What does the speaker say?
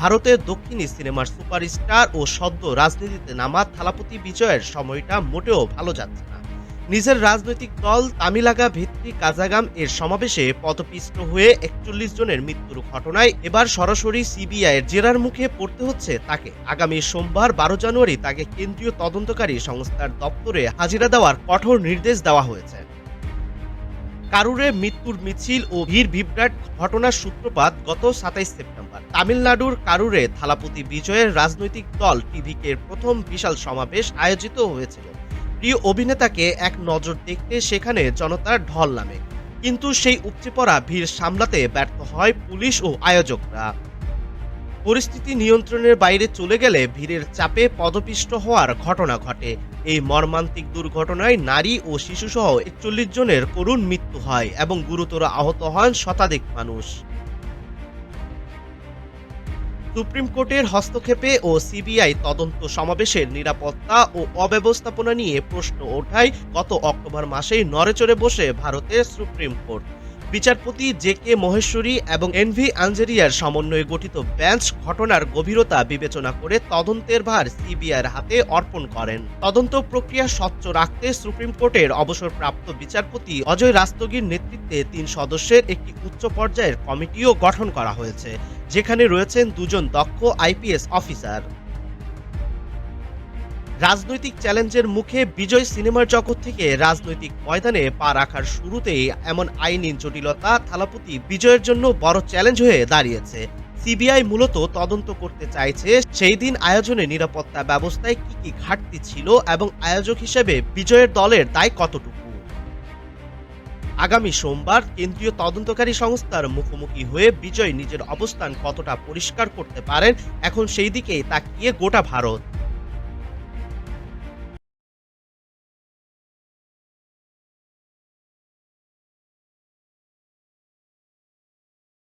ভারতের দক্ষিণী সিনেমার সুপারস্টার ও সদ্য রাজনীতিতে নামা থালাপতি বিজয়ের সময়টা মোটেও ভালো যাচ্ছে না। নিজের রাজনৈতিক দল তামিলাগা ভিত্তিক কাজাগাম এর সমাবেশে পদপিষ্ট হয়ে ৪১ জনের মৃত্যুর ঘটনায় এবার সরাসরি সিবিআইয়ের জেরার মুখে পড়তে হচ্ছে তাকে। আগামী সোমবার ১২ জানুয়ারি তাকে কেন্দ্রীয় তদন্তকারী সংস্থার দপ্তরে হাজিরা দেওয়ার কঠোর নির্দেশ দেওয়া হয়েছে। কারুরে মৃত্যুর মিছিল ও ভিড় বিভ্রাট ঘটনার সূত্রপাত গত ২৭ সেপ্টেম্বর। তামিলনাড়ুর কারুরে থালাপতি বিজয়ের রাজনৈতিক দল টিভিকের প্রথম বিশাল সমাবেশ আয়োজিত হয়েছিল। প্রিয় অভিনেতাকে এক নজর দেখতে সেখানে জনতার ঢল নামে, কিন্তু সেই উপচে পড়া ভিড় সামলাতে ব্যর্থ হয় পুলিশ ও আয়োজকরা। পরিস্থিতি নিয়ন্ত্রণের বাইরে চলে গেলে ভিড়ের চাপে পদপিষ্ট হওয়ার ঘটনা ঘটে। এই মর্মান্তিক দুর্ঘটনায় নারী ও শিশুসহ ৪১ জনের করুণ মৃত্যু হয় এবং গুরুতর আহত হন শতাধিক মানুষ। সুপ্রিম কোর্টের হস্তক্ষেপে ও সিবিআই তদন্ত সমাবেশের নিরাপত্তা ও অব্যবস্থাপনা নিয়ে প্রশ্ন ওঠায় গত অক্টোবর মাসেই নড়েচড়ে বসে ভারতের সুপ্রিম কোর্ট। বিচারপতি জে কে মহেশ্বরী এবং এনভি আঞ্জেরিয়ার সমন্বয়ে গঠিত বেঞ্চ ঘটনার গভীরতা বিবেচনা করে তদন্তের ভার সিবিআইয়ের হাতে অর্পণ করেন। তদন্ত প্রক্রিয়া স্বচ্ছ রাখতে সুপ্রিম কোর্টের অবসরপ্রাপ্ত বিচারপতি অজয় রাস্তোগির নেতৃত্বে ৩ সদস্যের একটি উচ্চ পর্যায়ের কমিটিও গঠন করা হয়েছে, যেখানে রয়েছেন ২ জন দক্ষ আইপিএস অফিসার। রাজনৈতিক চ্যালেঞ্জের মুখে বিজয় সিনেমার জগৎ থেকে রাজনৈতিক ময়দানে পা রাখার শুরুতেই এমন আইনি জটিলতা থালাপতি বিজয়ের জন্য বড় চ্যালেঞ্জ হয়ে দাঁড়িয়েছে। সিবিআই মূলত তদন্ত করতে চাইছে সেই দিন আয়োজনে নিরাপত্তা ব্যবস্থায় কি ঘাটতি ছিল এবং আয়োজক হিসেবে বিজয়ের দলের দায় কতটুকু। আগামী সোমবার কেন্দ্রীয় তদন্তকারী সংস্থার মুখোমুখি হয়ে বিজয় নিজের অবস্থান কতটা পরিষ্কার করতে পারেন, এখন সেই দিকেই তাকিয়ে গোটা ভারত।